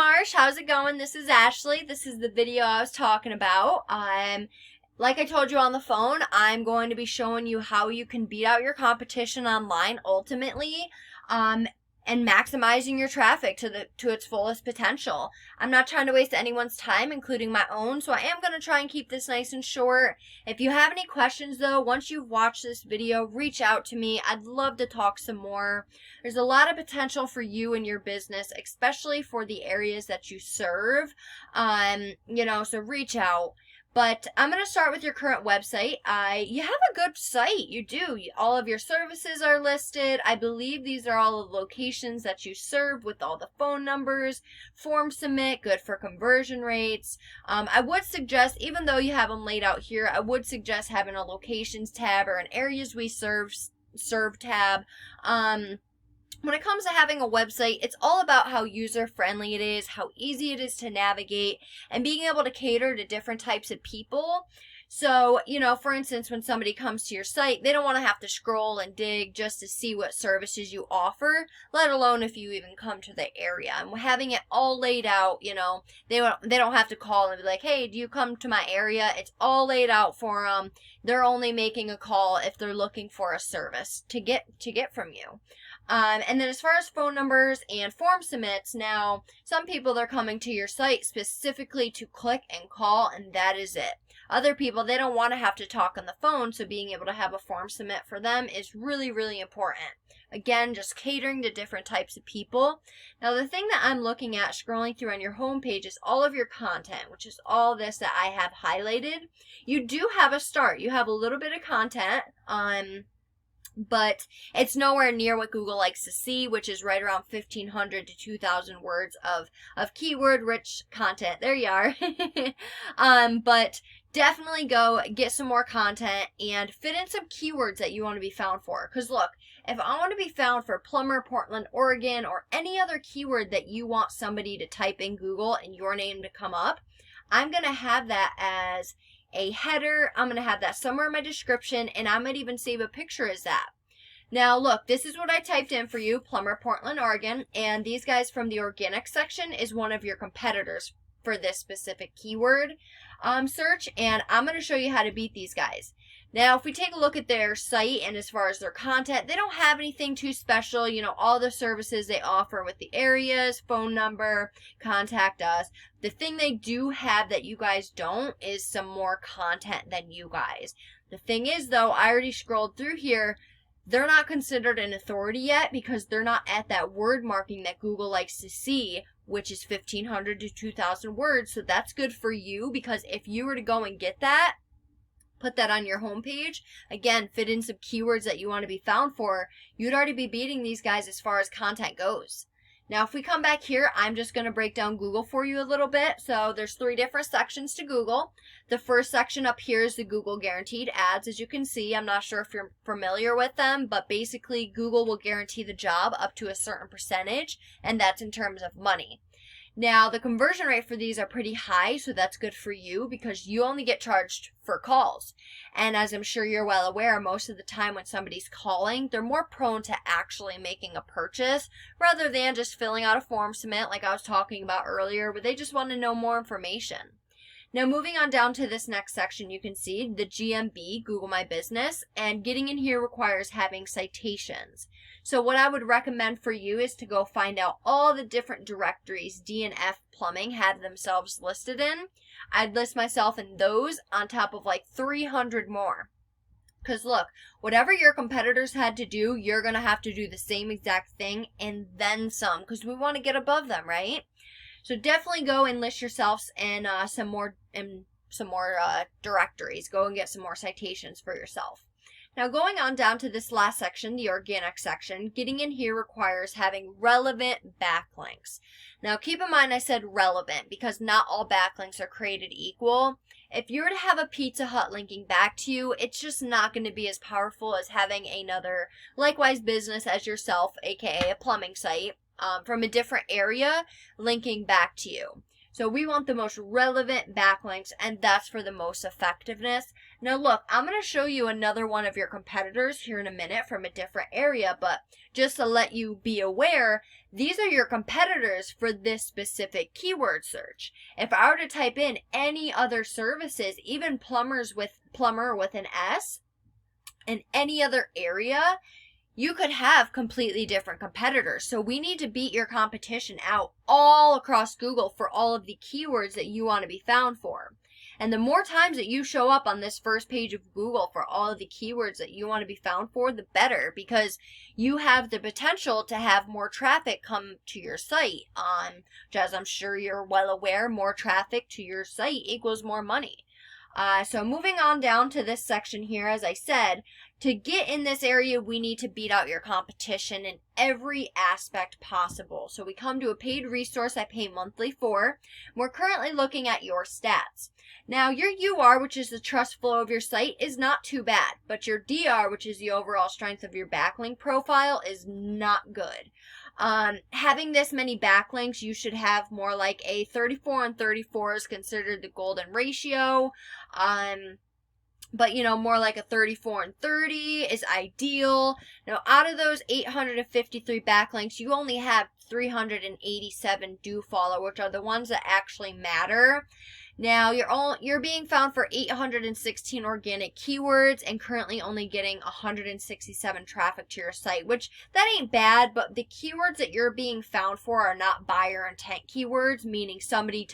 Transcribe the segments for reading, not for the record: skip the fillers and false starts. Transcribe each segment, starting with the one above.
Marsh, how's it going? This is Ashley. This is the video I was talking about. Like I told you on the phone, I'm going to be showing you how you can beat out your competition online ultimately, and maximizing your traffic to its fullest potential. I'm not trying to waste anyone's time, including my own, so I am going to try and keep this nice and short. If you have any questions though, once you've watched this video, reach out to me. I'd love to talk some more. There's a lot of potential for you and your business, especially for the areas that you serve. So reach out. But I'm going to start with your current website. You have a good site. You do. All of your services are listed. I believe these are all the locations that you serve with all the phone numbers. Form submit, good for conversion rates. I would suggest, even though you have them laid out here, I would suggest having a locations tab or an areas we serve tab. When it comes to having a website, it's all about how user-friendly it is, how easy it is to navigate, and being able to cater to different types of people. So, for instance, when somebody comes to your site, they don't want to have to scroll and dig just to see what services you offer, let alone if you even come to the area. And having it all laid out, they don't have to call and be like, hey, do you come to my area? It's all laid out for them. They're only making a call if they're looking for a service to get from you. And then as far as phone numbers and form submits, now, some people, they're coming to your site specifically to click and call, and that is it. Other people, they don't want to have to talk on the phone, so being able to have a form submit for them is really, really important. Again, just catering to different types of people. Now, the thing that I'm looking at scrolling through on your homepage is all of your content, which is all this that I have highlighted. You do have a start. You have a little bit of content but it's nowhere near what Google likes to see, which is right around 1,500 to 2,000 words of keyword-rich content. There you are. But definitely go get some more content and fit in some keywords that you want to be found for. Because look, if I want to be found for plumber, Portland, Oregon, or any other keyword that you want somebody to type in Google and your name to come up, I'm going to have that as a header. I'm going to have that somewhere in my description, and I might even save a picture as that. Now look, this is what I typed in for you, plumber, Portland, Oregon, and these guys from the organic section is one of your competitors for this specific keyword search, and I'm going to show you how to beat these guys. Now, if we take a look at their site and as far as their content, they don't have anything too special. All the services they offer with the areas, phone number, contact us. The thing they do have that you guys don't is some more content than you guys. The thing is, though, I already scrolled through here. They're not considered an authority yet because they're not at that word marking that Google likes to see, which is 1,500 to 2,000 words. So that's good for you, because if you were to go and get that, put that on your homepage, again, fit in some keywords that you want to be found for, you'd already be beating these guys as far as content goes. Now, if we come back here, I'm just going to break down Google for you a little bit. So there's 3 different sections to Google. The first section up here is the Google Guaranteed Ads. As you can see, I'm not sure if you're familiar with them, but basically Google will guarantee the job up to a certain percentage, and that's in terms of money. Now, the conversion rate for these are pretty high, so that's good for you because you only get charged for calls. And as I'm sure you're well aware, most of the time when somebody's calling, they're more prone to actually making a purchase rather than just filling out a form submit like I was talking about earlier, where they just want to know more information. Now, moving on down to this next section, you can see the GMB, Google My Business, and getting in here requires having citations. So what I would recommend for you is to go find out all the different directories D&F Plumbing have themselves listed in. I'd list myself in those on top of like 300 more. Because look, whatever your competitors had to do, you're going to have to do the same exact thing and then some, because we want to get above them, right? So definitely go and list yourselves in some more directories. Go and get some more citations for yourself. Now, going on down to this last section, the organic section, getting in here requires having relevant backlinks. Now, keep in mind I said relevant because not all backlinks are created equal. If you were to have a Pizza Hut linking back to you, it's just not going to be as powerful as having another likewise business as yourself, aka a plumbing site, from a different area linking back to you. So we want the most relevant backlinks, and that's for the most effectiveness. Now look, I'm going to show you another one of your competitors here in a minute from a different area, but just to let you be aware, these are your competitors for this specific keyword search. If I were to type in any other services, even plumber with an S, in any other area, you could have completely different competitors. So we need to beat your competition out all across Google for all of the keywords that you want to be found for. And the more times that you show up on this first page of Google for all of the keywords that you want to be found for, the better, because you have the potential to have more traffic come to your site. Which, as I'm sure you're well aware, more traffic to your site equals more money. So moving on down to this section here, as I said, to get in this area, we need to beat out your competition in every aspect possible. So we come to a paid resource I pay monthly for. We're currently looking at your stats. Now, your UR, which is the trust flow of your site, is not too bad, but your DR, which is the overall strength of your backlink profile, is not good. Having this many backlinks, you should have more like a 34 and 34 is considered the golden ratio. But more like a 34 and 30 is ideal. Now, out of those 853 backlinks, you only have 387 do follow, which are the ones that actually matter. Now, you're being found for 816 organic keywords and currently only getting 167 traffic to your site, which that ain't bad, but the keywords that you're being found for are not buyer intent keywords, meaning somebody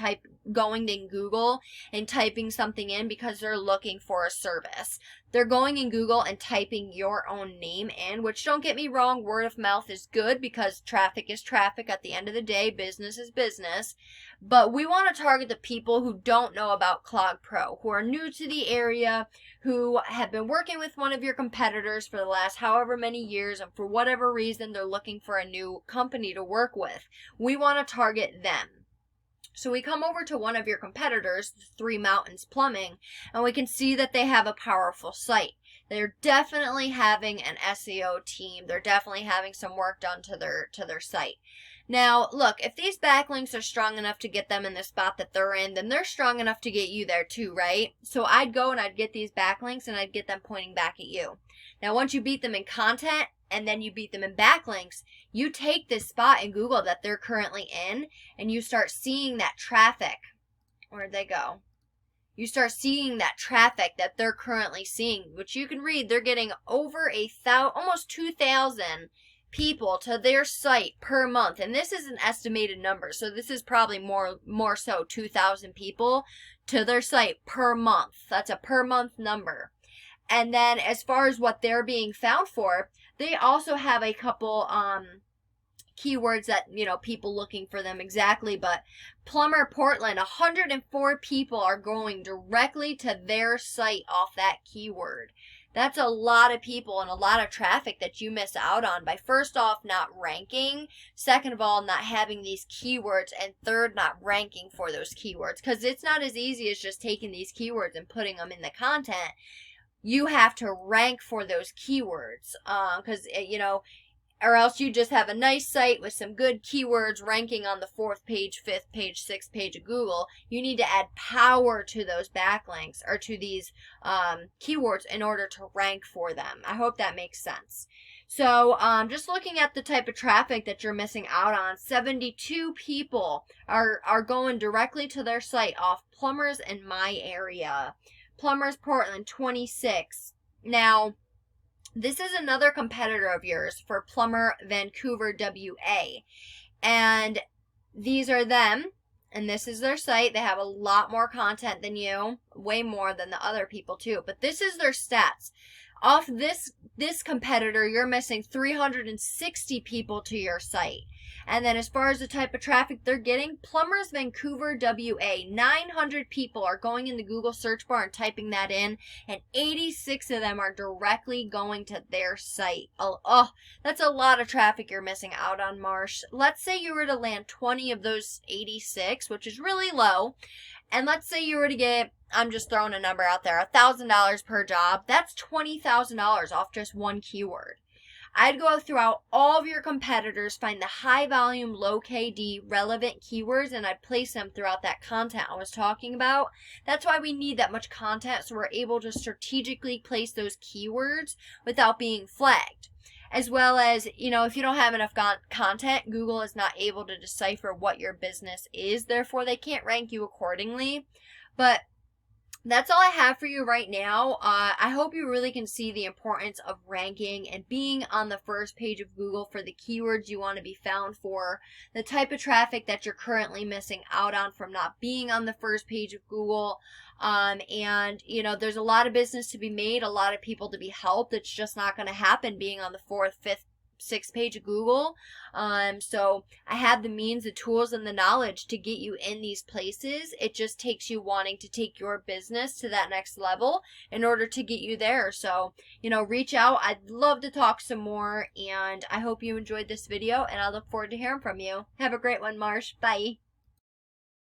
going in Google and typing something in because they're looking for a service. They're going in Google and typing your own name in, which, don't get me wrong, word of mouth is good because traffic is traffic. At the end of the day, business is business. But we want to target the people who don't know about Clog Pro, who are new to the area, who have been working with one of your competitors for the last however many years, and for whatever reason they're looking for a new company to work with. We want to target them. So we come over to one of your competitors, Three Mountains Plumbing, and we can see that they have a powerful site. They're definitely having an SEO team. They're definitely having some work done to their site. Now, look, if these backlinks are strong enough to get them in the spot that they're in, then they're strong enough to get you there too, right? So I'd go and I'd get these backlinks and I'd get them pointing back at you. Now, once you beat them in content and then you beat them in backlinks, you take this spot in Google that they're currently in and you start seeing that traffic. Where'd they go? You start seeing that traffic that they're currently seeing, which you can read. They're getting over almost 2,000 people to their site per month, and this is an estimated number, so this is probably more so 2,000 people to their site per month. That's a per month number. And then as far as what they're being found for, they also have a couple keywords that people looking for them exactly. But Plumber Portland, 104 people are going directly to their site off that keyword. That's a lot of people and a lot of traffic that you miss out on by, first off, not ranking, second of all, not having these keywords, and third, not ranking for those keywords. Because it's not as easy as just taking these keywords and putting them in the content. You have to rank for those keywords, because, or else you just have a nice site with some good keywords ranking on the 4th page, 5th page, 6th page of Google. You need to add power to those backlinks or to these keywords in order to rank for them. I hope that makes sense. So just looking at the type of traffic that you're missing out on, 72 people are going directly to their site off plumbers in my area. Plumbers Portland, 26. Now, this is another competitor of yours for Plumber Vancouver WA. And these are them. And this is their site. They have a lot more content than you. Way more than the other people too. But this is their stats. Off this competitor, you're missing 360 people to your site. And then as far as the type of traffic they're getting, Plumbers Vancouver WA, 900 people are going in the Google search bar and typing that in, and 86 of them are directly going to their site. Oh, that's a lot of traffic you're missing out on, Marsh. Let's say you were to land 20 of those 86, which is really low, and let's say you were to get, I'm just throwing a number out there, $1,000 per job. That's $20,000 off just one keyword. I'd go throughout all of your competitors, find the high volume, low KD relevant keywords, and I'd place them throughout that content I was talking about. That's why we need that much content, so we're able to strategically place those keywords without being flagged. As well as, you know, if you don't have enough content, Google is not able to decipher what your business is. Therefore, they can't rank you accordingly. But that's all I have for you right now. I hope you really can see the importance of ranking and being on the first page of Google for the keywords you want to be found for, the type of traffic that you're currently missing out on from not being on the first page of Google. And, you know, there's a lot of business to be made, a lot of people to be helped. It's just not going to happen being on the 4th, 5th, 6th page of Google. So I have the means, the tools, and the knowledge to get you in these places. It just takes you wanting to take your business to that next level in order to get you there. So, you know, reach out. I'd love to talk some more, and I hope you enjoyed this video, and I look forward to hearing from you. Have a great one, Marsh. Bye.